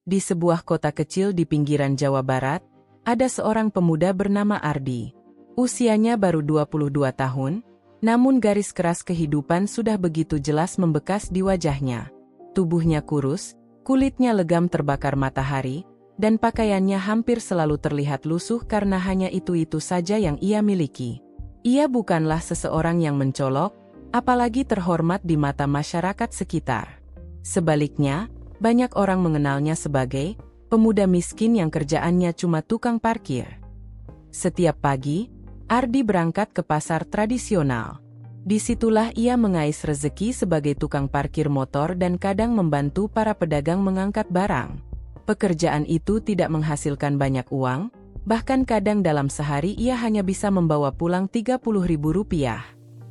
Di sebuah kota kecil di pinggiran Jawa Barat, ada seorang pemuda bernama Ardi. Usianya baru 22 tahun, namun garis keras kehidupan sudah begitu jelas membekas di wajahnya. Tubuhnya kurus, kulitnya legam terbakar matahari, dan pakaiannya hampir selalu terlihat lusuh karena hanya itu-itu saja yang ia miliki. Ia bukanlah seseorang yang mencolok, apalagi terhormat di mata masyarakat sekitar. Sebaliknya, banyak orang mengenalnya sebagai pemuda miskin yang kerjaannya cuma tukang parkir. Setiap pagi, Ardi berangkat ke pasar tradisional. Disitulah ia mengais rezeki sebagai tukang parkir motor dan kadang membantu para pedagang mengangkat barang. Pekerjaan itu tidak menghasilkan banyak uang, bahkan kadang dalam sehari ia hanya bisa membawa pulang Rp30.000.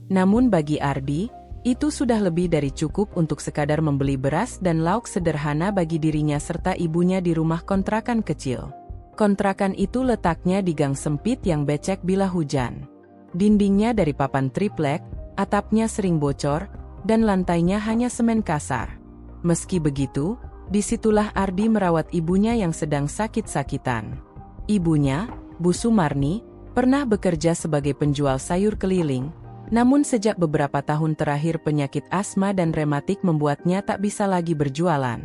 Namun bagi Ardi, itu sudah lebih dari cukup untuk sekadar membeli beras dan lauk sederhana bagi dirinya serta ibunya di rumah kontrakan kecil. Kontrakan itu letaknya di gang sempit yang becek bila hujan. Dindingnya dari papan triplek, atapnya sering bocor, dan lantainya hanya semen kasar. Meski begitu, disitulah Ardi merawat ibunya yang sedang sakit-sakitan. Ibunya, Bu Sumarni, pernah bekerja sebagai penjual sayur keliling, namun sejak beberapa tahun terakhir penyakit asma dan rematik membuatnya tak bisa lagi berjualan.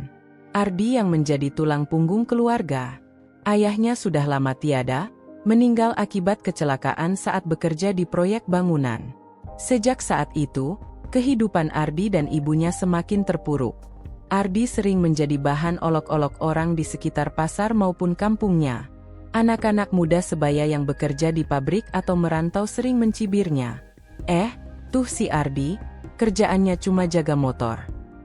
Ardi yang menjadi tulang punggung keluarga. Ayahnya sudah lama tiada, meninggal akibat kecelakaan saat bekerja di proyek bangunan. Sejak saat itu, kehidupan Ardi dan ibunya semakin terpuruk. Ardi sering menjadi bahan olok-olok orang di sekitar pasar maupun kampungnya. Anak-anak muda sebaya yang bekerja di pabrik atau merantau sering mencibirnya. Tuh si Ardi, kerjaannya cuma jaga motor.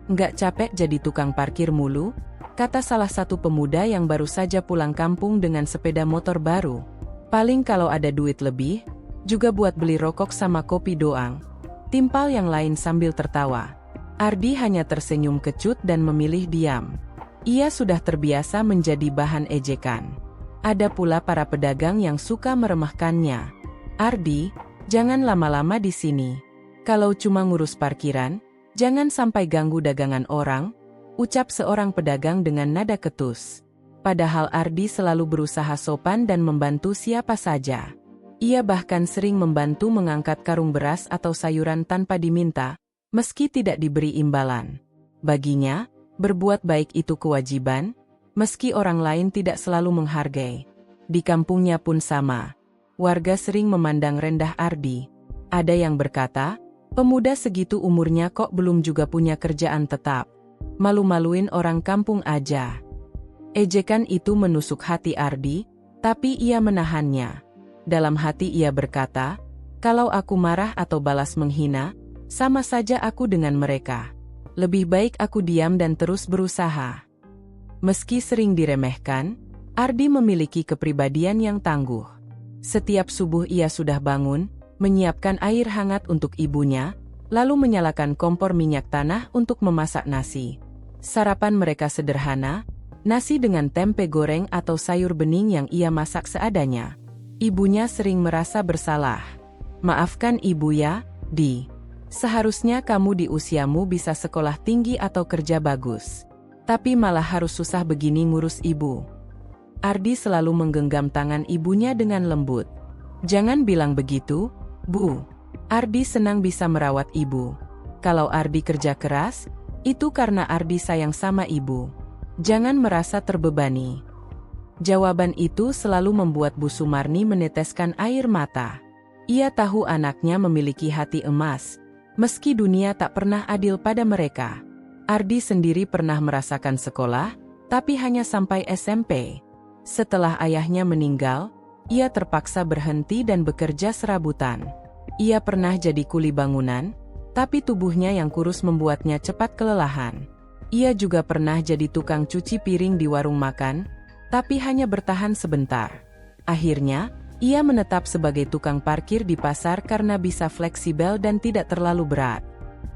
Nggak capek jadi tukang parkir mulu? Kata salah satu pemuda yang baru saja pulang kampung dengan sepeda motor baru. Paling kalau ada duit lebih, juga buat beli rokok sama kopi doang. Timpal yang lain sambil tertawa. Ardi hanya tersenyum kecut dan memilih diam. Ia sudah terbiasa menjadi bahan ejekan. Ada pula para pedagang yang suka meremehkannya. Ardi, jangan lama-lama di sini. Kalau cuma ngurus parkiran, jangan sampai ganggu dagangan orang, ucap seorang pedagang dengan nada ketus. Padahal Ardi selalu berusaha sopan dan membantu siapa saja. Ia bahkan sering membantu mengangkat karung beras atau sayuran tanpa diminta, meski tidak diberi imbalan. Baginya, berbuat baik itu kewajiban, meski orang lain tidak selalu menghargai. Di kampungnya pun sama. Warga sering memandang rendah Ardi. Ada yang berkata, pemuda segitu umurnya kok belum juga punya kerjaan tetap. Malu-maluin orang kampung aja. Ejekan itu menusuk hati Ardi, tapi ia menahannya. Dalam hati ia berkata, kalau aku marah atau balas menghina, sama saja aku dengan mereka. Lebih baik aku diam dan terus berusaha. Meski sering diremehkan, Ardi memiliki kepribadian yang tangguh. Setiap subuh ia sudah bangun, menyiapkan air hangat untuk ibunya, lalu menyalakan kompor minyak tanah untuk memasak nasi. Sarapan mereka sederhana, nasi dengan tempe goreng atau sayur bening yang ia masak seadanya. Ibunya sering merasa bersalah. Maafkan ibu ya, Di. Seharusnya kamu di usiamu bisa sekolah tinggi atau kerja bagus. Tapi malah harus susah begini ngurus ibu. Ardi selalu menggenggam tangan ibunya dengan lembut. Jangan bilang begitu, Bu. Ardi senang bisa merawat ibu. Kalau Ardi kerja keras, itu karena Ardi sayang sama ibu. Jangan merasa terbebani. Jawaban itu selalu membuat Bu Sumarni meneteskan air mata. Ia tahu anaknya memiliki hati emas, meski dunia tak pernah adil pada mereka. Ardi sendiri pernah merasakan sekolah, tapi hanya sampai SMP. Setelah ayahnya meninggal, ia terpaksa berhenti dan bekerja serabutan. Ia pernah jadi kuli bangunan, tapi tubuhnya yang kurus membuatnya cepat kelelahan. Ia juga pernah jadi tukang cuci piring di warung makan, tapi hanya bertahan sebentar. Akhirnya, ia menetap sebagai tukang parkir di pasar karena bisa fleksibel dan tidak terlalu berat.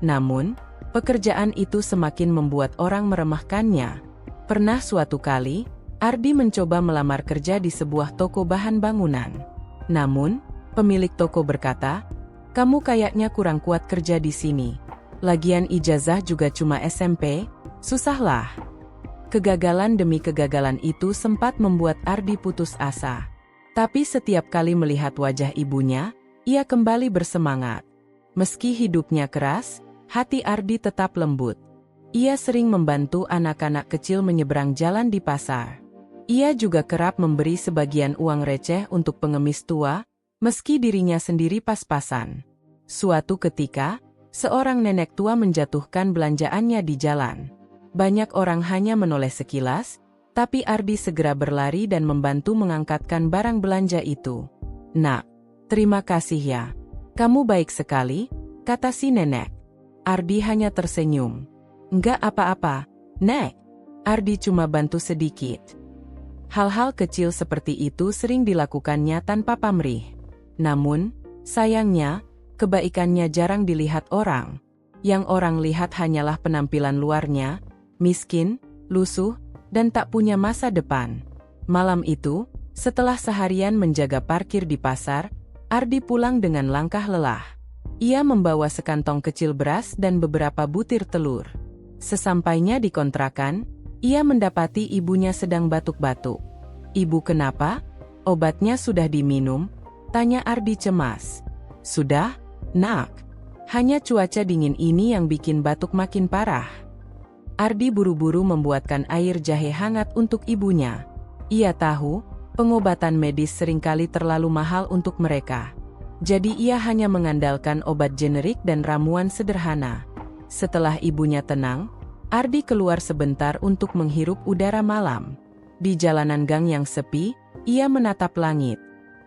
Namun, pekerjaan itu semakin membuat orang meremehkannya. Pernah suatu kali, Ardi mencoba melamar kerja di sebuah toko bahan bangunan. Namun, pemilik toko berkata, kamu kayaknya kurang kuat kerja di sini. Lagian ijazah juga cuma SMP, susahlah. Kegagalan demi kegagalan itu sempat membuat Ardi putus asa. Tapi setiap kali melihat wajah ibunya, ia kembali bersemangat. Meski hidupnya keras, hati Ardi tetap lembut. Ia sering membantu anak-anak kecil menyeberang jalan di pasar. Ia juga kerap memberi sebagian uang receh untuk pengemis tua, meski dirinya sendiri pas-pasan. Suatu ketika, seorang nenek tua menjatuhkan belanjaannya di jalan. Banyak orang hanya menoleh sekilas, tapi Ardi segera berlari dan membantu mengangkatkan barang belanja itu. "Nak, terima kasih ya. Kamu baik sekali," kata si nenek. Ardi hanya tersenyum. "Enggak apa-apa, Nek. Ardi cuma bantu sedikit." Hal-hal kecil seperti itu sering dilakukannya tanpa pamrih. Namun, sayangnya, kebaikannya jarang dilihat orang. Yang orang lihat hanyalah penampilan luarnya, miskin, lusuh, dan tak punya masa depan. Malam itu, setelah seharian menjaga parkir di pasar, Ardi pulang dengan langkah lelah. Ia membawa sekantong kecil beras dan beberapa butir telur. Sesampainya di kontrakan, ia mendapati ibunya sedang batuk-batuk. "Ibu kenapa? Obatnya sudah diminum?" tanya Ardi cemas. "Sudah, Nak. Hanya cuaca dingin ini yang bikin batuk makin parah." Ardi buru-buru membuatkan air jahe hangat untuk ibunya. Ia tahu, pengobatan medis seringkali terlalu mahal untuk mereka. Jadi ia hanya mengandalkan obat generik dan ramuan sederhana. Setelah ibunya tenang, Ardi keluar sebentar untuk menghirup udara malam. Di jalanan gang yang sepi, ia menatap langit.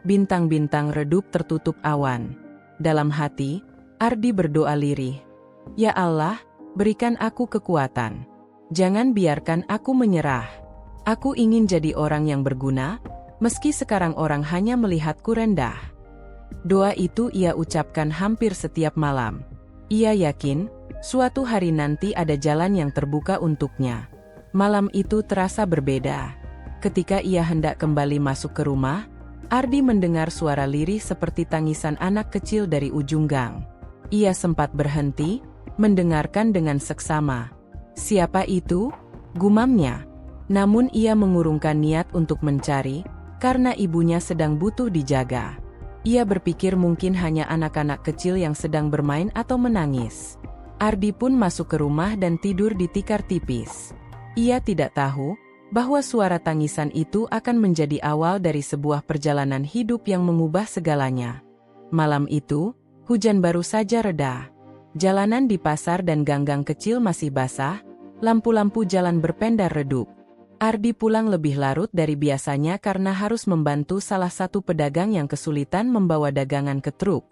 Bintang-bintang redup tertutup awan. Dalam hati, Ardi berdoa lirih. "Ya Allah, berikan aku kekuatan. Jangan biarkan aku menyerah. Aku ingin jadi orang yang berguna, meski sekarang orang hanya melihatku rendah." Doa itu ia ucapkan hampir setiap malam. Ia yakin, suatu hari nanti ada jalan yang terbuka untuknya. Malam itu terasa berbeda. Ketika ia hendak kembali masuk ke rumah, Ardi mendengar suara lirih seperti tangisan anak kecil dari ujung gang. Ia sempat berhenti, mendengarkan dengan seksama. "Siapa itu?" gumamnya. Namun ia mengurungkan niat untuk mencari, karena ibunya sedang butuh dijaga. Ia berpikir mungkin hanya anak-anak kecil yang sedang bermain atau menangis. Ardi pun masuk ke rumah dan tidur di tikar tipis. Ia tidak tahu bahwa suara tangisan itu akan menjadi awal dari sebuah perjalanan hidup yang mengubah segalanya. Malam itu, hujan baru saja reda. Jalanan di pasar dan gang-gang kecil masih basah, lampu-lampu jalan berpendar redup. Ardi pulang lebih larut dari biasanya karena harus membantu salah satu pedagang yang kesulitan membawa dagangan ke truk.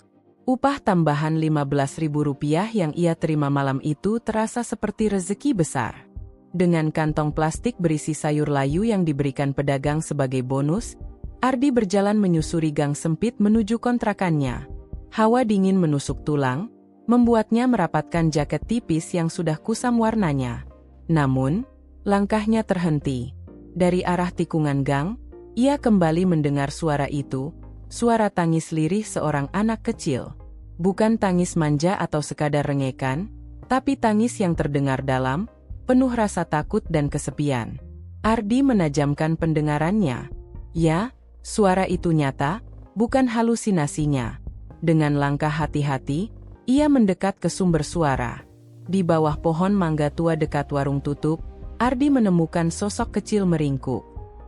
Upah tambahan Rp15.000 yang ia terima malam itu terasa seperti rezeki besar. Dengan kantong plastik berisi sayur layu yang diberikan pedagang sebagai bonus, Ardi berjalan menyusuri gang sempit menuju kontrakannya. Hawa dingin menusuk tulang, membuatnya merapatkan jaket tipis yang sudah kusam warnanya. Namun, langkahnya terhenti. Dari arah tikungan gang, ia kembali mendengar suara itu, suara tangis lirih seorang anak kecil. Bukan tangis manja atau sekadar rengekan, tapi tangis yang terdengar dalam, penuh rasa takut dan kesepian. Ardi menajamkan pendengarannya. Ya, suara itu nyata, bukan halusinasinya. Dengan langkah hati-hati, ia mendekat ke sumber suara. Di bawah pohon mangga tua dekat warung tutup, Ardi menemukan sosok kecil meringkuk.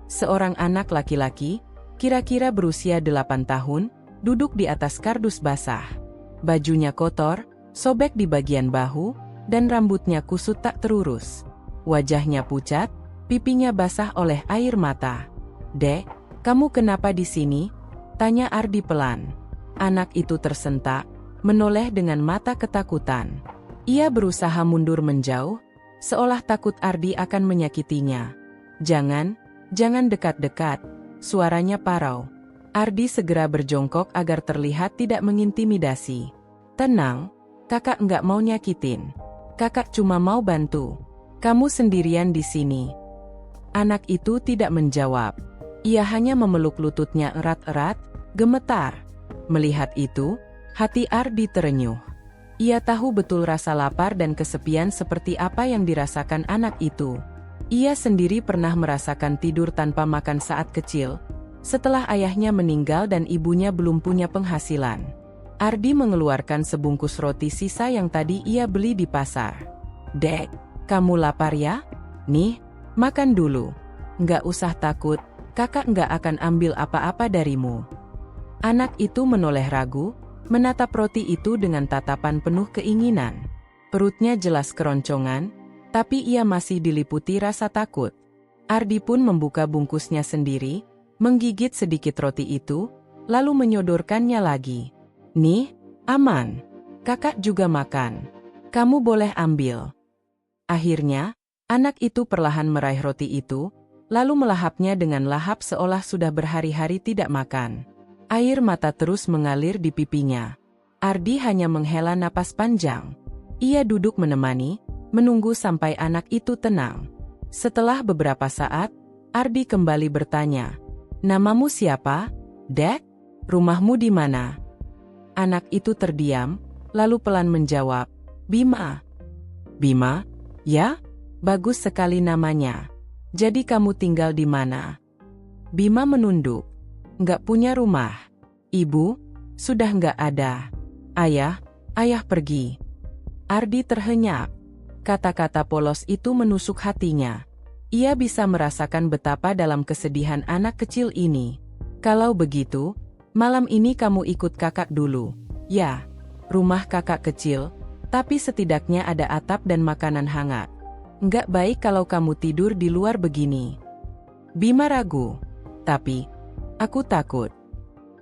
Seorang anak laki-laki, kira-kira berusia 8 tahun, duduk di atas kardus basah. Bajunya kotor, sobek di bagian bahu, dan rambutnya kusut tak terurus. Wajahnya pucat, pipinya basah oleh air mata. "Dek, kamu kenapa di sini?" tanya Ardi pelan. Anak itu tersentak, menoleh dengan mata ketakutan. Ia berusaha mundur menjauh, seolah takut Ardi akan menyakitinya. Jangan dekat-dekat," suaranya parau. Ardi segera berjongkok agar terlihat tidak mengintimidasi. "Tenang, kakak nggak mau nyakitin. Kakak cuma mau bantu. Kamu sendirian di sini." Anak itu tidak menjawab. Ia hanya memeluk lututnya erat-erat, gemetar. Melihat itu, hati Ardi terenyuh. Ia tahu betul rasa lapar dan kesepian seperti apa yang dirasakan anak itu. Ia sendiri pernah merasakan tidur tanpa makan saat kecil, setelah ayahnya meninggal dan ibunya belum punya penghasilan. Ardi mengeluarkan sebungkus roti sisa yang tadi ia beli di pasar. "Dek, kamu lapar ya? Nih, makan dulu. Nggak usah takut, kakak nggak akan ambil apa-apa darimu." Anak itu menoleh ragu, menatap roti itu dengan tatapan penuh keinginan. Perutnya jelas keroncongan, tapi ia masih diliputi rasa takut. Ardi pun membuka bungkusnya sendiri, menggigit sedikit roti itu, lalu menyodorkannya lagi. "Nih, aman. Kakak juga makan. Kamu boleh ambil." Akhirnya, anak itu perlahan meraih roti itu, lalu melahapnya dengan lahap seolah sudah berhari-hari tidak makan. Air mata terus mengalir di pipinya. Ardi hanya menghela napas panjang. Ia duduk menemani, menunggu sampai anak itu tenang. Setelah beberapa saat, Ardi kembali bertanya, "Namamu siapa, Dek? Rumahmu di mana?" Anak itu terdiam, lalu pelan menjawab, "Bima." "Bima? Ya? Bagus sekali namanya. Jadi kamu tinggal di mana?" Bima menunduk. "Nggak punya rumah. Ibu, sudah nggak ada. Ayah pergi." Ardi terhenyak. Kata-kata polos itu menusuk hatinya. Ia bisa merasakan betapa dalam kesedihan anak kecil ini. "Kalau begitu, malam ini kamu ikut kakak dulu." "Ya, rumah kakak kecil, tapi setidaknya ada atap dan makanan hangat. Nggak baik kalau kamu tidur di luar begini." Bima ragu. "Tapi, aku takut."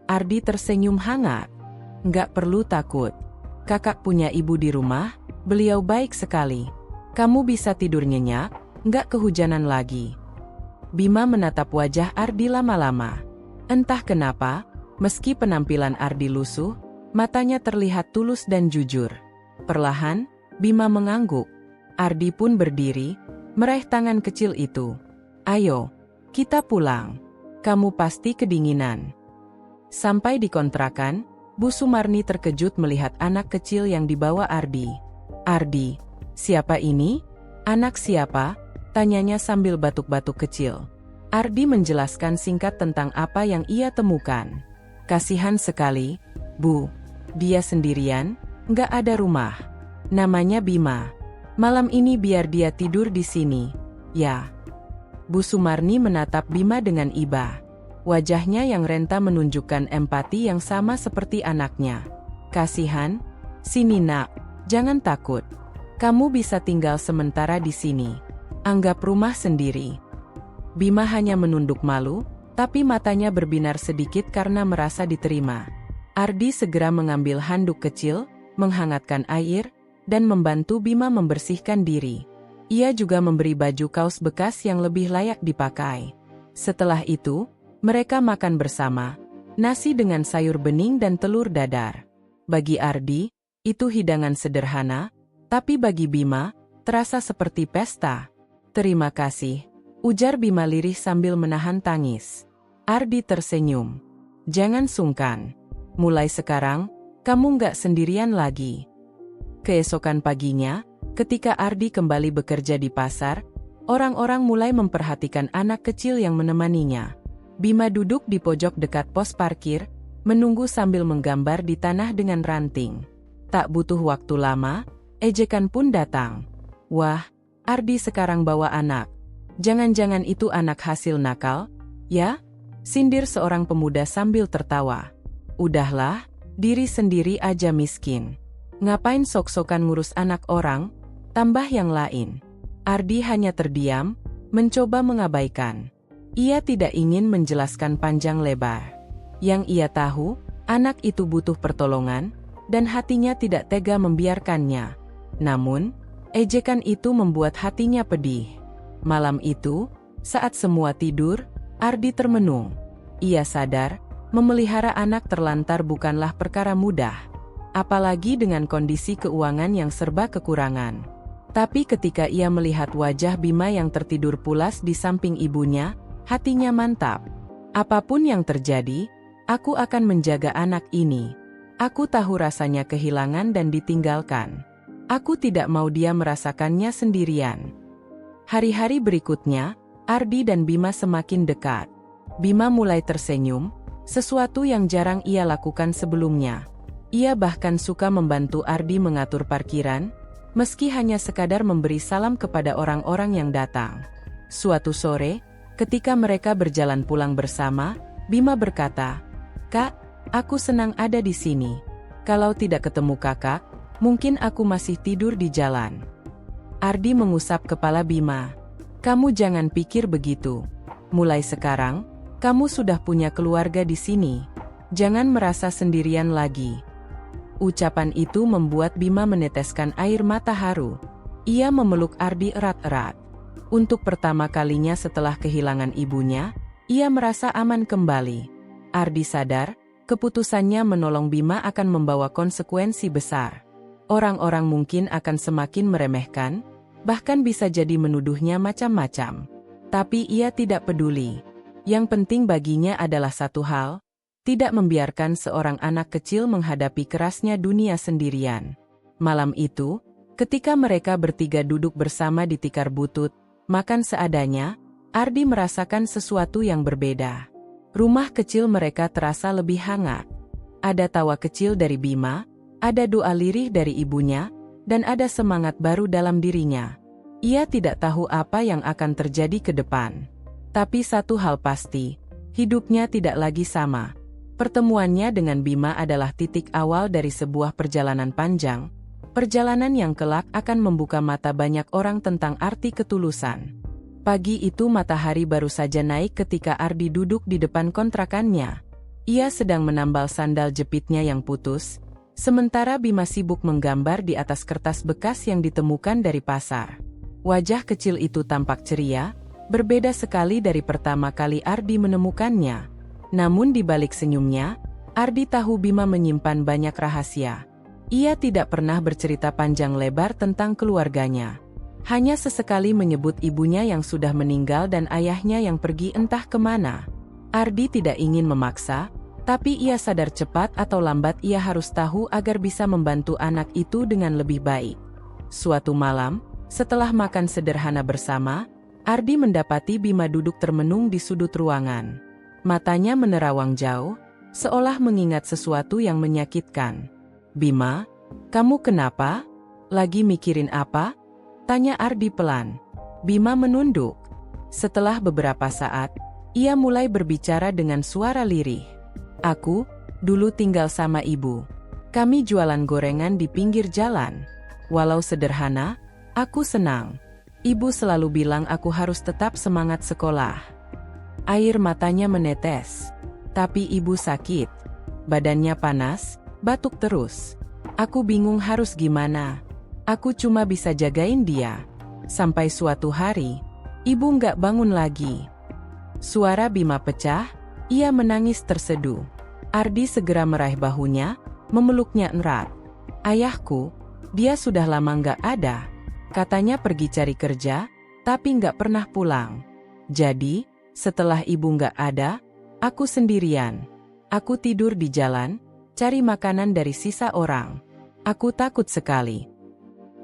Ardi tersenyum hangat. "Nggak perlu takut. Kakak punya ibu di rumah, beliau baik sekali. Kamu bisa tidur nyenyak, nggak kehujanan lagi." Bima menatap wajah Ardi lama-lama. Entah kenapa, meski penampilan Ardi lusuh, matanya terlihat tulus dan jujur. Perlahan, Bima mengangguk. Ardi pun berdiri, meraih tangan kecil itu. "Ayo, kita pulang. Kamu pasti kedinginan." Sampai di kontrakan, Bu Sumarni terkejut melihat anak kecil yang dibawa Ardi. "Ardi, siapa ini? Anak siapa?" tanyanya sambil batuk-batuk kecil. Ardi menjelaskan singkat tentang apa yang ia temukan. "Kasihan sekali, Bu. Dia sendirian, nggak ada rumah. Namanya Bima. Malam ini biar dia tidur di sini, ya." Bu Sumarni menatap Bima dengan iba. Wajahnya yang renta menunjukkan empati yang sama seperti anaknya. "Kasihan? Sini nak, jangan takut. Kamu bisa tinggal sementara di sini. Anggap rumah sendiri." Bima hanya menunduk malu, tapi matanya berbinar sedikit karena merasa diterima. Ardi segera mengambil handuk kecil, menghangatkan air, dan membantu Bima membersihkan diri. Ia juga memberi baju kaos bekas yang lebih layak dipakai. Setelah itu, mereka makan bersama, nasi dengan sayur bening dan telur dadar. Bagi Ardi, itu hidangan sederhana, tapi bagi Bima, terasa seperti pesta. "Terima kasih," ujar Bima lirih sambil menahan tangis. Ardi tersenyum. "Jangan sungkan. Mulai sekarang, kamu nggak sendirian lagi." Keesokan paginya, ketika Ardi kembali bekerja di pasar, orang-orang mulai memperhatikan anak kecil yang menemaninya. Bima duduk di pojok dekat pos parkir, menunggu sambil menggambar di tanah dengan ranting. Tak butuh waktu lama, ejekan pun datang. "Wah, Ardi sekarang bawa anak. Jangan-jangan itu anak hasil nakal, ya?" sindir seorang pemuda sambil tertawa. "Udahlah, diri sendiri aja miskin. Ngapain sok-sokan ngurus anak orang?" tambah yang lain. Ardi hanya terdiam, mencoba mengabaikan. Ia tidak ingin menjelaskan panjang lebar. Yang ia tahu, anak itu butuh pertolongan, dan hatinya tidak tega membiarkannya. Namun, ejekan itu membuat hatinya pedih. Malam itu, saat semua tidur, Ardi termenung. Ia sadar, memelihara anak terlantar bukanlah perkara mudah. Apalagi dengan kondisi keuangan yang serba kekurangan. Tapi ketika ia melihat wajah Bima yang tertidur pulas di samping ibunya, hatinya mantap. "Apapun yang terjadi, aku akan menjaga anak ini. Aku tahu rasanya kehilangan dan ditinggalkan. Aku tidak mau dia merasakannya sendirian." Hari-hari berikutnya, Ardi dan Bima semakin dekat. Bima mulai tersenyum, sesuatu yang jarang ia lakukan sebelumnya. Ia bahkan suka membantu Ardi mengatur parkiran, meski hanya sekadar memberi salam kepada orang-orang yang datang. Suatu sore, ketika mereka berjalan pulang bersama, Bima berkata, "Kak, aku senang ada di sini. Kalau tidak ketemu kakak, mungkin aku masih tidur di jalan." Ardi mengusap kepala Bima. "Kamu jangan pikir begitu. Mulai sekarang, kamu sudah punya keluarga di sini. Jangan merasa sendirian lagi." Ucapan itu membuat Bima meneteskan air mata haru. Ia memeluk Ardi erat-erat. Untuk pertama kalinya setelah kehilangan ibunya, ia merasa aman kembali. Ardi sadar, keputusannya menolong Bima akan membawa konsekuensi besar. Orang-orang mungkin akan semakin meremehkan, bahkan bisa jadi menuduhnya macam-macam. Tapi ia tidak peduli. Yang penting baginya adalah satu hal, tidak membiarkan seorang anak kecil menghadapi kerasnya dunia sendirian. Malam itu, ketika mereka bertiga duduk bersama di tikar butut, makan seadanya, Ardi merasakan sesuatu yang berbeda. Rumah kecil mereka terasa lebih hangat. Ada tawa kecil dari Bima, ada doa lirih dari ibunya, dan ada semangat baru dalam dirinya. Ia tidak tahu apa yang akan terjadi ke depan. Tapi satu hal pasti, hidupnya tidak lagi sama. Pertemuannya dengan Bima adalah titik awal dari sebuah perjalanan panjang. Perjalanan yang kelak akan membuka mata banyak orang tentang arti ketulusan. Pagi itu matahari baru saja naik ketika Ardi duduk di depan kontrakannya. Ia sedang menambal sandal jepitnya yang putus, sementara Bima sibuk menggambar di atas kertas bekas yang ditemukan dari pasar. Wajah kecil itu tampak ceria, berbeda sekali dari pertama kali Ardi menemukannya. Namun di balik senyumnya, Ardi tahu Bima menyimpan banyak rahasia. Ia tidak pernah bercerita panjang lebar tentang keluarganya. Hanya sesekali menyebut ibunya yang sudah meninggal dan ayahnya yang pergi entah kemana. Ardi tidak ingin memaksa, tapi ia sadar cepat atau lambat ia harus tahu agar bisa membantu anak itu dengan lebih baik. Suatu malam, setelah makan sederhana bersama, Ardi mendapati Bima duduk termenung di sudut ruangan. Matanya menerawang jauh, seolah mengingat sesuatu yang menyakitkan. "Bima, kamu kenapa? Lagi mikirin apa?" tanya Ardi pelan. Bima menunduk. Setelah beberapa saat, ia mulai berbicara dengan suara lirih. "Aku, dulu tinggal sama ibu. Kami jualan gorengan di pinggir jalan. Walau sederhana, aku senang. Ibu selalu bilang aku harus tetap semangat sekolah." Air matanya menetes. "Tapi ibu sakit. Badannya panas, batuk terus. Aku bingung harus gimana. Aku cuma bisa jagain dia. Sampai suatu hari, ibu nggak bangun lagi." Suara Bima pecah. Ia menangis terseduh. Ardi segera meraih bahunya, memeluknya erat. "Ayahku, dia sudah lama nggak ada. Katanya pergi cari kerja, tapi nggak pernah pulang. Jadi, setelah ibu nggak ada, aku sendirian. Aku tidur di jalan, cari makanan dari sisa orang. Aku takut sekali."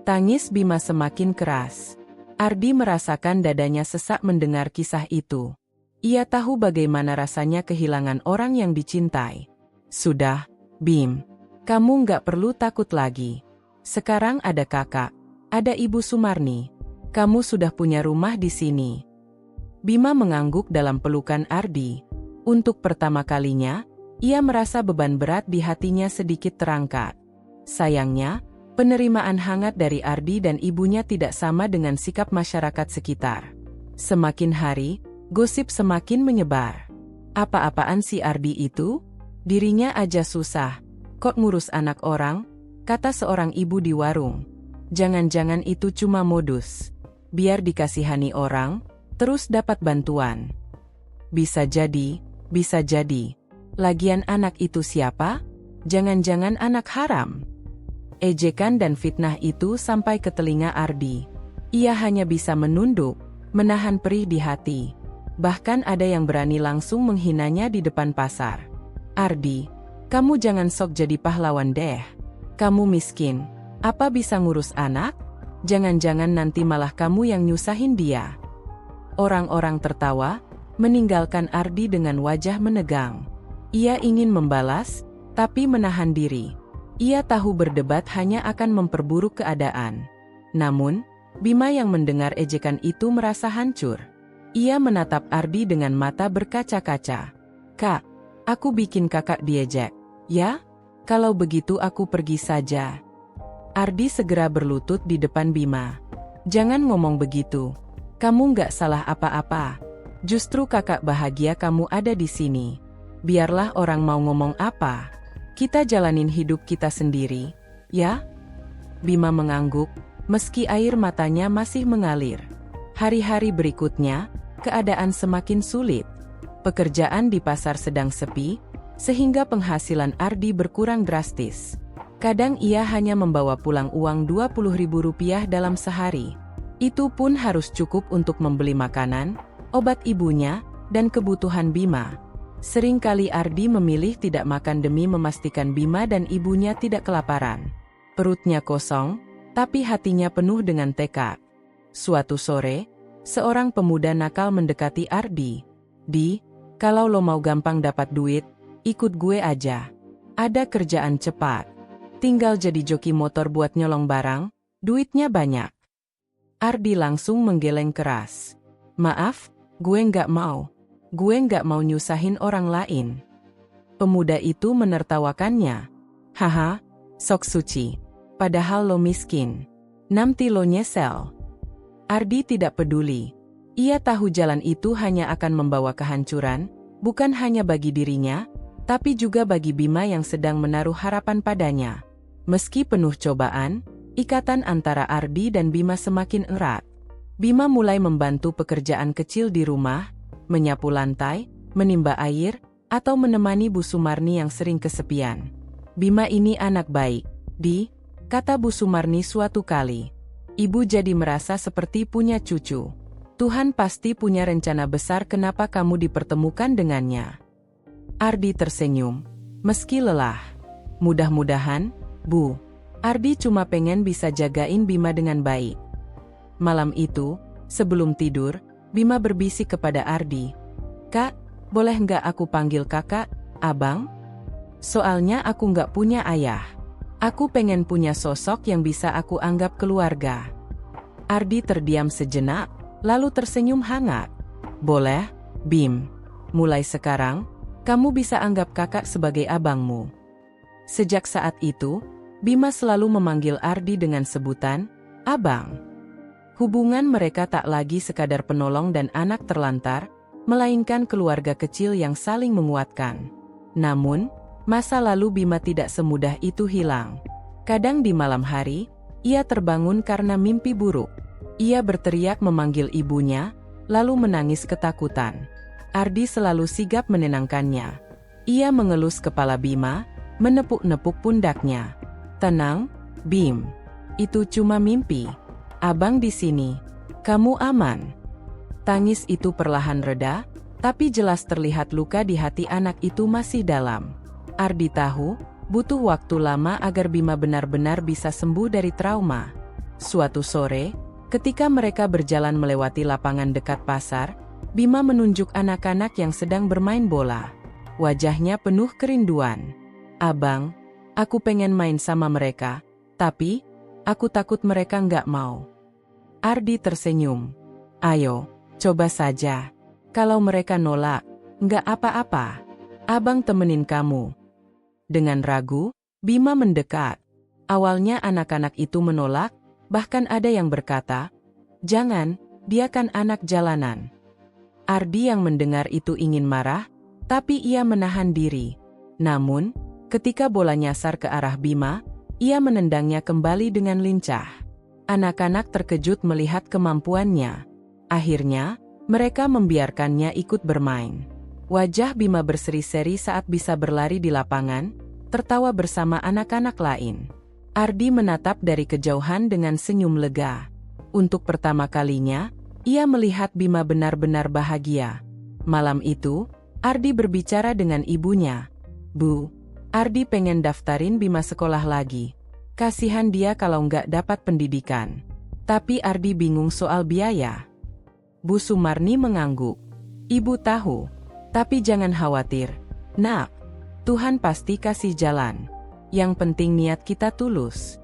Tangis Bima semakin keras. Ardi merasakan dadanya sesak mendengar kisah itu. Ia tahu bagaimana rasanya kehilangan orang yang dicintai. "Sudah, Bim. Kamu nggak perlu takut lagi. Sekarang ada kakak, ada Ibu Sumarni. Kamu sudah punya rumah di sini." Bima mengangguk dalam pelukan Ardi. Untuk pertama kalinya, ia merasa beban berat di hatinya sedikit terangkat. Sayangnya, penerimaan hangat dari Ardi dan ibunya tidak sama dengan sikap masyarakat sekitar. Semakin hari, gosip semakin menyebar. "Apa-apaan si Ardi itu? Dirinya aja susah. Kok ngurus anak orang?" kata seorang ibu di warung. "Jangan-jangan itu cuma modus. Biar dikasihani orang, terus dapat bantuan." Bisa jadi, bisa jadi. Lagian anak itu siapa? Jangan-jangan anak haram." Ejekan dan fitnah itu sampai ke telinga Ardi. Ia hanya bisa menunduk, menahan perih di hati. Bahkan ada yang berani langsung menghinanya di depan pasar. "Ardi, kamu jangan sok jadi pahlawan deh. Kamu miskin, apa bisa ngurus anak? Jangan-jangan nanti malah kamu yang nyusahin dia. Orang-orang tertawa, meninggalkan Ardi dengan wajah menegang. Ia ingin membalas, tapi menahan diri. Ia tahu berdebat hanya akan memperburuk keadaan. Namun, Bima yang mendengar ejekan itu merasa hancur. Ia menatap Ardi dengan mata berkaca-kaca. "Kak, aku bikin kakak diejek." "Ya? Kalau begitu aku pergi saja." Ardi segera berlutut di depan Bima. "Jangan ngomong begitu. Kamu nggak salah apa-apa. Justru kakak bahagia kamu ada di sini. Biarlah orang mau ngomong apa. Kita jalanin hidup kita sendiri, ya?" Bima mengangguk, meski air matanya masih mengalir. Hari-hari berikutnya, keadaan semakin sulit. Pekerjaan di pasar sedang sepi, sehingga penghasilan Ardi berkurang drastis. Kadang ia hanya membawa pulang uang Rp20.000 dalam sehari. Itu pun harus cukup untuk membeli makanan, obat ibunya, dan kebutuhan Bima. Seringkali Ardi memilih tidak makan demi memastikan Bima dan ibunya tidak kelaparan. Perutnya kosong, tapi hatinya penuh dengan tekad. Suatu sore, seorang pemuda nakal mendekati Ardi. "Di, kalau lo mau gampang dapat duit, ikut gue aja. Ada kerjaan cepat. Tinggal jadi joki motor buat nyolong barang, duitnya banyak." Ardi langsung menggeleng keras. "Maaf, gue nggak mau. Gue nggak mau nyusahin orang lain." Pemuda itu menertawakannya. "Haha, sok suci. Padahal lo miskin. Nanti lo nyesel." Ardi tidak peduli. Ia tahu jalan itu hanya akan membawa kehancuran, bukan hanya bagi dirinya, tapi juga bagi Bima yang sedang menaruh harapan padanya. Meski penuh cobaan, ikatan antara Ardi dan Bima semakin erat. Bima mulai membantu pekerjaan kecil di rumah, menyapu lantai, menimba air, atau menemani Bu Sumarni yang sering kesepian. "Bima ini anak baik, Di," kata Bu Sumarni suatu kali. "Ibu jadi merasa seperti punya cucu. Tuhan pasti punya rencana besar kenapa kamu dipertemukan dengannya." Ardi tersenyum, meski lelah. "Mudah-mudahan, Bu. Ardi cuma pengen bisa jagain Bima dengan baik." Malam itu, sebelum tidur, Bima berbisik kepada Ardi. "Kak, boleh nggak aku panggil kakak, abang? Soalnya aku nggak punya ayah. Aku pengen punya sosok yang bisa aku anggap keluarga." Ardi terdiam sejenak, lalu tersenyum hangat. "Boleh, Bim. Mulai sekarang, kamu bisa anggap kakak sebagai abangmu." Sejak saat itu, Bima selalu memanggil Ardi dengan sebutan, abang. Hubungan mereka tak lagi sekadar penolong dan anak terlantar, melainkan keluarga kecil yang saling menguatkan. Namun, masa lalu Bima tidak semudah itu hilang. Kadang di malam hari, ia terbangun karena mimpi buruk. Ia berteriak memanggil ibunya, lalu menangis ketakutan. Ardi selalu sigap menenangkannya. Ia mengelus kepala Bima, menepuk-nepuk pundaknya. "Tenang, Bim. Itu cuma mimpi. Abang di sini. Kamu aman." Tangis itu perlahan reda, tapi jelas terlihat luka di hati anak itu masih dalam. Ardi tahu, butuh waktu lama agar Bima benar-benar bisa sembuh dari trauma. Suatu sore, ketika mereka berjalan melewati lapangan dekat pasar, Bima menunjuk anak-anak yang sedang bermain bola. Wajahnya penuh kerinduan. "Abang, aku pengen main sama mereka, tapi aku takut mereka nggak mau." Ardi tersenyum. "Ayo, coba saja. Kalau mereka nolak, nggak apa-apa. Abang temenin kamu." Dengan ragu, Bima mendekat. Awalnya anak-anak itu menolak, bahkan ada yang berkata, "Jangan, dia kan anak jalanan." Ardi yang mendengar itu ingin marah, tapi ia menahan diri. Namun, ketika bola nyasar ke arah Bima, ia menendangnya kembali dengan lincah. Anak-anak terkejut melihat kemampuannya. Akhirnya, mereka membiarkannya ikut bermain. Wajah Bima berseri-seri saat bisa berlari di lapangan, tertawa bersama anak-anak lain. Ardi menatap dari kejauhan dengan senyum lega. Untuk pertama kalinya, ia melihat Bima benar-benar bahagia. Malam itu, Ardi berbicara dengan ibunya. "Bu, Ardi pengen daftarin Bima sekolah lagi. Kasihan dia kalau nggak dapat pendidikan." Tapi Ardi bingung soal biaya. Bu Sumarni mengangguk. Ibu tahu. Tapi jangan khawatir, Nak. Tuhan pasti kasih jalan. Yang penting niat kita tulus.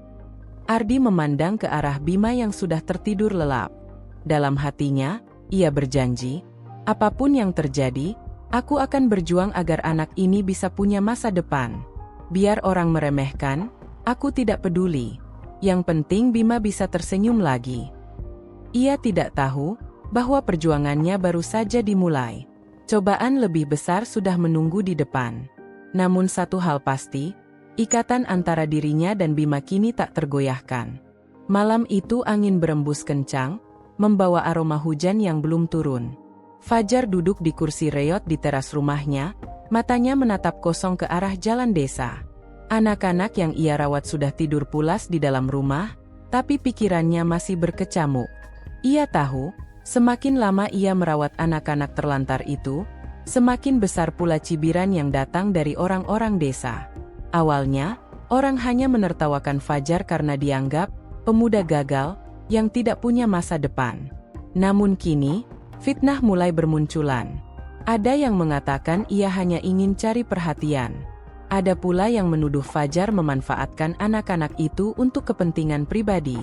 Ardi memandang ke arah Bima yang sudah tertidur lelap. Dalam hatinya, ia berjanji, apapun yang terjadi, aku akan berjuang agar anak ini bisa punya masa depan. Biar orang meremehkan, aku tidak peduli. Yang penting Bima bisa tersenyum lagi. Ia tidak tahu bahwa perjuangannya baru saja dimulai. Cobaan lebih besar sudah menunggu di depan. Namun satu hal pasti, ikatan antara dirinya dan Bima kini tak tergoyahkan. Malam itu angin berembus kencang, membawa aroma hujan yang belum turun. Fajar duduk di kursi reot di teras rumahnya, matanya menatap kosong ke arah jalan desa. Anak-anak yang ia rawat sudah tidur pulas di dalam rumah, tapi pikirannya masih berkecamuk. Ia tahu, semakin lama ia merawat anak-anak terlantar itu, semakin besar pula cibiran yang datang dari orang-orang desa. Awalnya, orang hanya menertawakan Fajar karena dianggap pemuda gagal yang tidak punya masa depan. Namun kini, fitnah mulai bermunculan. Ada yang mengatakan ia hanya ingin cari perhatian. Ada pula yang menuduh Fajar memanfaatkan anak-anak itu untuk kepentingan pribadi.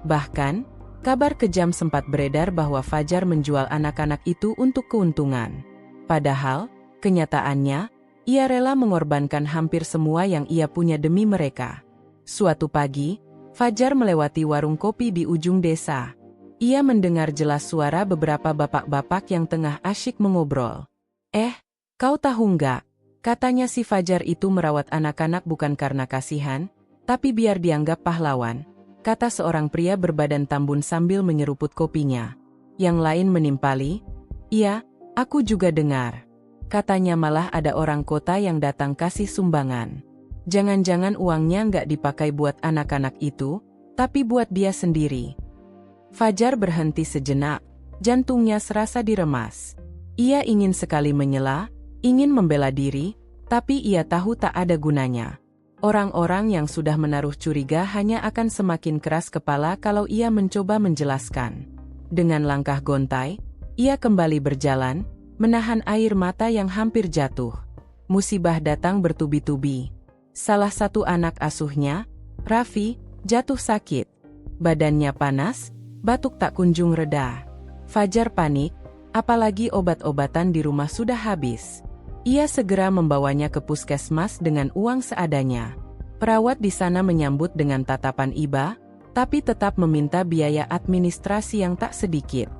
Bahkan, kabar kejam sempat beredar bahwa Fajar menjual anak-anak itu untuk keuntungan. Padahal, kenyataannya, ia rela mengorbankan hampir semua yang ia punya demi mereka. Suatu pagi, Fajar melewati warung kopi di ujung desa. Ia mendengar jelas suara beberapa bapak-bapak yang tengah asyik mengobrol. Kau tahu nggak? Katanya si Fajar itu merawat anak-anak bukan karena kasihan, tapi biar dianggap pahlawan, kata seorang pria berbadan tambun sambil menyeruput kopinya. Yang lain menimpali, iya, aku juga dengar. Katanya malah ada orang kota yang datang kasih sumbangan. Jangan-jangan uangnya nggak dipakai buat anak-anak itu, tapi buat dia sendiri. Fajar berhenti sejenak, jantungnya serasa diremas. Ia ingin sekali menyela, ingin membela diri, tapi ia tahu tak ada gunanya. Orang-orang yang sudah menaruh curiga hanya akan semakin keras kepala kalau ia mencoba menjelaskan. Dengan langkah gontai, ia kembali berjalan, menahan air mata yang hampir jatuh. Musibah datang bertubi-tubi. Salah satu anak asuhnya, Raffi, jatuh sakit. Badannya panas, batuk tak kunjung reda. Fajar panik, apalagi obat-obatan di rumah sudah habis. Ia segera membawanya ke puskesmas dengan uang seadanya. Perawat di sana menyambut dengan tatapan iba, tapi tetap meminta biaya administrasi yang tak sedikit.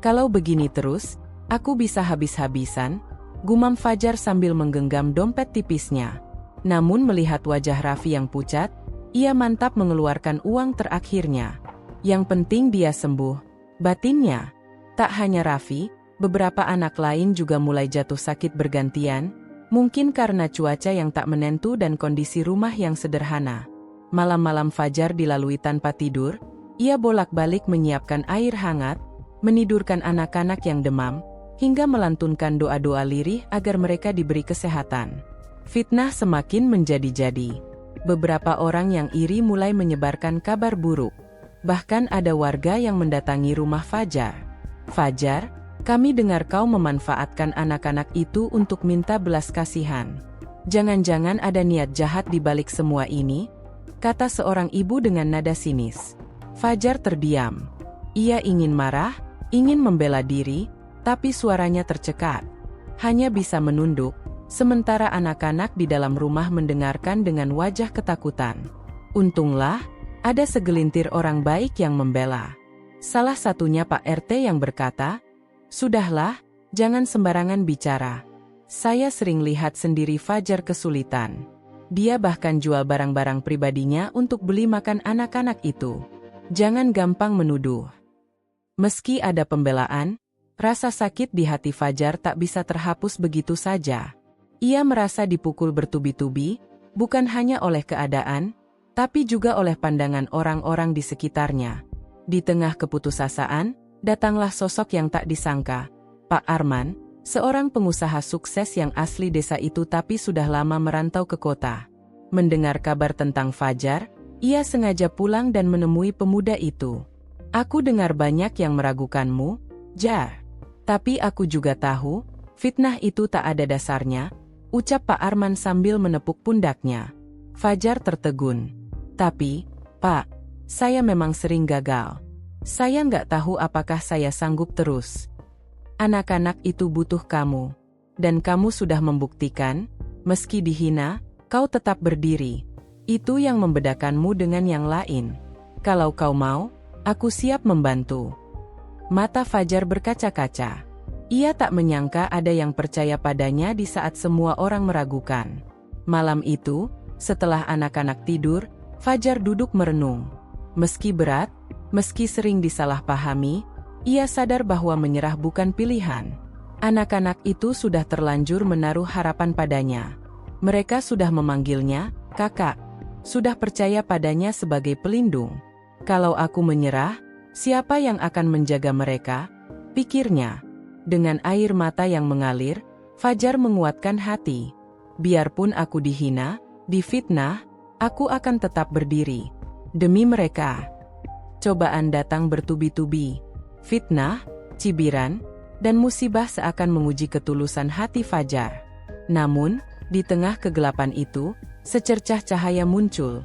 Kalau begini terus, aku bisa habis-habisan, gumam Fajar sambil menggenggam dompet tipisnya. Namun melihat wajah Raffi yang pucat, ia mantap mengeluarkan uang terakhirnya. Yang penting dia sembuh, batinnya. Tak hanya Raffi, beberapa anak lain juga mulai jatuh sakit bergantian, mungkin karena cuaca yang tak menentu dan kondisi rumah yang sederhana. Malam-malam Fajar dilalui tanpa tidur, ia bolak-balik menyiapkan air hangat, menidurkan anak-anak yang demam, hingga melantunkan doa-doa lirih agar mereka diberi kesehatan. Fitnah semakin menjadi-jadi. Beberapa orang yang iri mulai menyebarkan kabar buruk. Bahkan ada warga yang mendatangi rumah Fajar. Fajar, kami dengar kau memanfaatkan anak-anak itu untuk minta belas kasihan. Jangan-jangan ada niat jahat di balik semua ini? Kata seorang ibu dengan nada sinis. Fajar terdiam. Ia ingin marah, ingin membela diri, tapi suaranya tercekat. Hanya bisa menunduk, sementara anak-anak di dalam rumah mendengarkan dengan wajah ketakutan. Untunglah, ada segelintir orang baik yang membela. Salah satunya Pak RT yang berkata, "Sudahlah, jangan sembarangan bicara. Saya sering lihat sendiri Fajar kesulitan. Dia bahkan jual barang-barang pribadinya untuk beli makan anak-anak itu. Jangan gampang menuduh." Meski ada pembelaan, rasa sakit di hati Fajar tak bisa terhapus begitu saja. Ia merasa dipukul bertubi-tubi, bukan hanya oleh keadaan, tapi juga oleh pandangan orang-orang di sekitarnya. Di tengah keputusasaan, datanglah sosok yang tak disangka, Pak Arman, seorang pengusaha sukses yang asli desa itu tapi sudah lama merantau ke kota. Mendengar kabar tentang Fajar, ia sengaja pulang dan menemui pemuda itu. Aku dengar banyak yang meragukanmu, Jar. Tapi aku juga tahu, fitnah itu tak ada dasarnya, ucap Pak Arman sambil menepuk pundaknya. Fajar tertegun. Tapi, Pak, saya memang sering gagal. Saya nggak tahu apakah saya sanggup terus. Anak-anak itu butuh kamu. Dan kamu sudah membuktikan, meski dihina, kau tetap berdiri. Itu yang membedakanmu dengan yang lain. Kalau kau mau, aku siap membantu. Mata Fajar berkaca-kaca. Ia tak menyangka ada yang percaya padanya di saat semua orang meragukan. Malam itu, setelah anak-anak tidur, Fajar duduk merenung. Meski berat, meski sering disalahpahami, ia sadar bahwa menyerah bukan pilihan. Anak-anak itu sudah terlanjur menaruh harapan padanya. Mereka sudah memanggilnya kakak, sudah percaya padanya sebagai pelindung. Kalau aku menyerah, siapa yang akan menjaga mereka? Pikirnya. Dengan air mata yang mengalir, Fajar menguatkan hati. Biarpun aku dihina, difitnah, aku akan tetap berdiri. Demi mereka. Cobaan datang bertubi-tubi. Fitnah, cibiran, dan musibah seakan menguji ketulusan hati Fajar. Namun, di tengah kegelapan itu, secercah cahaya muncul.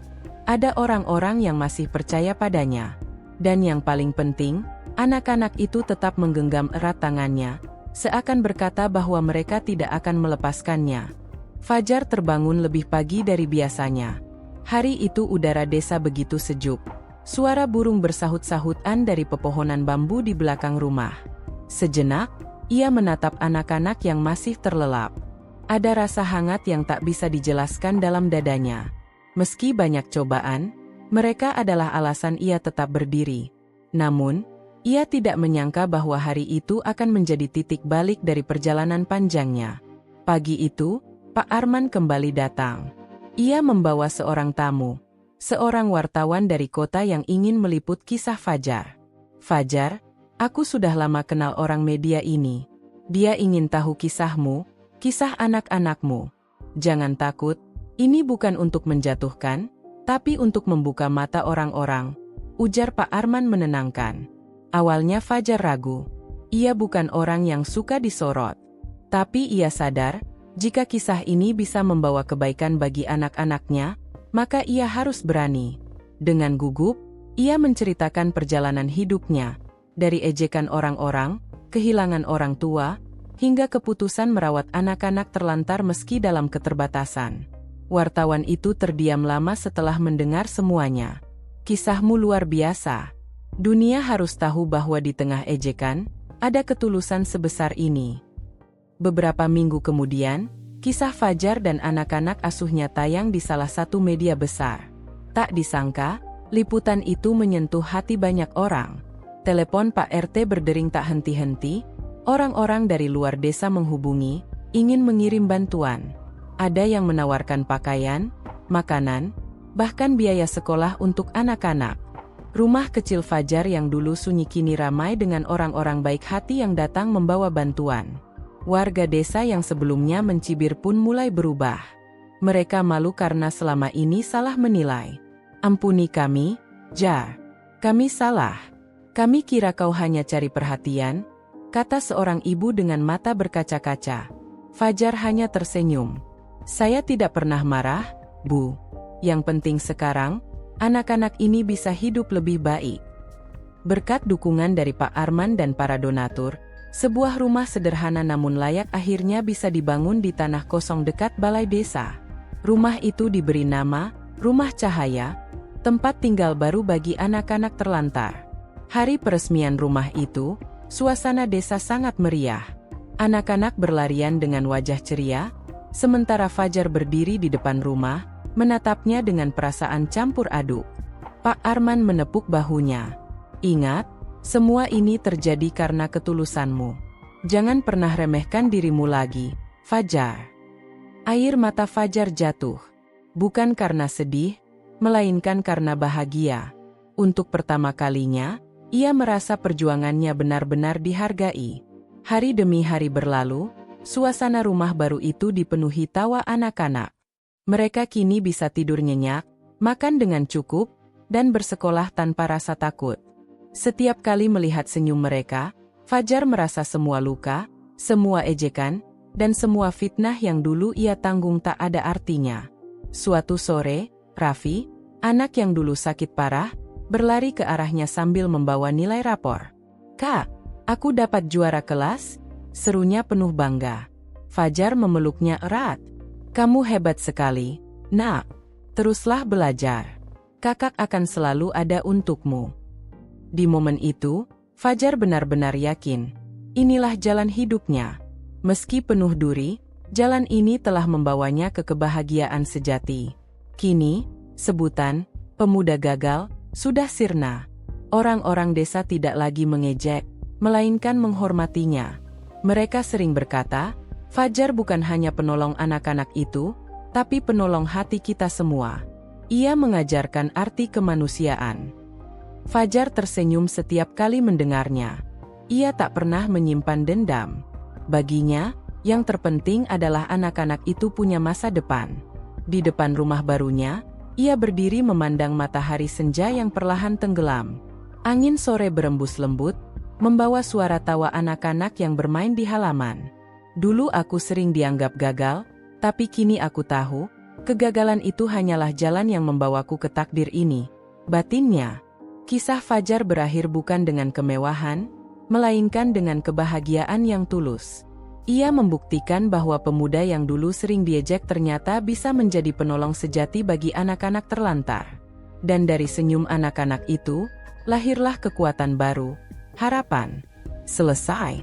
Ada orang-orang yang masih percaya padanya. Dan yang paling penting, anak-anak itu tetap menggenggam erat tangannya, seakan berkata bahwa mereka tidak akan melepaskannya. Fajar terbangun lebih pagi dari biasanya. Hari itu udara desa begitu sejuk. Suara burung bersahut-sahutan dari pepohonan bambu di belakang rumah. Sejenak, ia menatap anak-anak yang masih terlelap. Ada rasa hangat yang tak bisa dijelaskan dalam dadanya. Meski banyak cobaan, mereka adalah alasan ia tetap berdiri. Namun, ia tidak menyangka bahwa hari itu akan menjadi titik balik dari perjalanan panjangnya. Pagi itu, Pak Arman kembali datang. Ia membawa seorang tamu, seorang wartawan dari kota yang ingin meliput kisah Fajar. Fajar, aku sudah lama kenal orang media ini. Dia ingin tahu kisahmu, kisah anak-anakmu. Jangan takut, ini bukan untuk menjatuhkan, tapi untuk membuka mata orang-orang, ujar Pak Arman menenangkan. Awalnya Fajar ragu. Ia bukan orang yang suka disorot. Tapi ia sadar, jika kisah ini bisa membawa kebaikan bagi anak-anaknya, maka ia harus berani. Dengan gugup, ia menceritakan perjalanan hidupnya, dari ejekan orang-orang, kehilangan orang tua, hingga keputusan merawat anak-anak terlantar meski dalam keterbatasan. Wartawan itu terdiam lama setelah mendengar semuanya. Kisahmu luar biasa. Dunia harus tahu bahwa di tengah ejekan, ada ketulusan sebesar ini. Beberapa minggu kemudian, kisah Fajar dan anak-anak asuhnya tayang di salah satu media besar. Tak disangka, liputan itu menyentuh hati banyak orang. Telepon Pak RT berdering tak henti-henti, orang-orang dari luar desa menghubungi, ingin mengirim bantuan. Ada yang menawarkan pakaian, makanan, bahkan biaya sekolah untuk anak-anak. Rumah kecil Fajar yang dulu sunyi kini ramai dengan orang-orang baik hati yang datang membawa bantuan. Warga desa yang sebelumnya mencibir pun mulai berubah. Mereka malu karena selama ini salah menilai. Ampuni kami, Jar. Kami salah. Kami kira kau hanya cari perhatian, kata seorang ibu dengan mata berkaca-kaca. Fajar hanya tersenyum. Saya tidak pernah marah, Bu. Yang penting sekarang, anak-anak ini bisa hidup lebih baik. Berkat dukungan dari Pak Arman dan para donatur, sebuah rumah sederhana namun layak akhirnya bisa dibangun di tanah kosong dekat balai desa. Rumah itu diberi nama, Rumah Cahaya, tempat tinggal baru bagi anak-anak terlantar. Hari peresmian rumah itu, suasana desa sangat meriah. Anak-anak berlarian dengan wajah ceria, sementara Fajar berdiri di depan rumah, menatapnya dengan perasaan campur aduk. Pak Arman menepuk bahunya. Ingat, semua ini terjadi karena ketulusanmu. Jangan pernah remehkan dirimu lagi, Fajar. Air mata Fajar jatuh. Bukan karena sedih, melainkan karena bahagia. Untuk pertama kalinya, ia merasa perjuangannya benar-benar dihargai. Hari demi hari berlalu, suasana rumah baru itu dipenuhi tawa anak-anak. Mereka kini bisa tidur nyenyak, makan dengan cukup, dan bersekolah tanpa rasa takut. Setiap kali melihat senyum mereka, Fajar merasa semua luka, semua ejekan, dan semua fitnah yang dulu ia tanggung tak ada artinya. Suatu sore, Raffi, anak yang dulu sakit parah, berlari ke arahnya sambil membawa nilai rapor. "Kak, aku dapat juara kelas," serunya penuh bangga. Fajar memeluknya erat. "Kamu hebat sekali, Nak. Teruslah belajar. Kakak akan selalu ada untukmu." Di momen itu, Fajar benar-benar yakin, inilah jalan hidupnya. Meski penuh duri, jalan ini telah membawanya ke kebahagiaan sejati. Kini, sebutan pemuda gagal sudah sirna. Orang-orang desa tidak lagi mengejek, melainkan menghormatinya. Mereka sering berkata, Fajar bukan hanya penolong anak-anak itu, tapi penolong hati kita semua. Ia mengajarkan arti kemanusiaan. Fajar tersenyum setiap kali mendengarnya. Ia tak pernah menyimpan dendam. Baginya, yang terpenting adalah anak-anak itu punya masa depan. Di depan rumah barunya, ia berdiri memandang matahari senja yang perlahan tenggelam. Angin sore berembus lembut, membawa suara tawa anak-anak yang bermain di halaman. Dulu aku sering dianggap gagal, tapi kini aku tahu, kegagalan itu hanyalah jalan yang membawaku ke takdir ini, batinnya. Kisah Fajar berakhir bukan dengan kemewahan, melainkan dengan kebahagiaan yang tulus. Ia membuktikan bahwa pemuda yang dulu sering diejek ternyata bisa menjadi penolong sejati bagi anak-anak terlantar. Dan dari senyum anak-anak itu, lahirlah kekuatan baru, harapan. Selesai.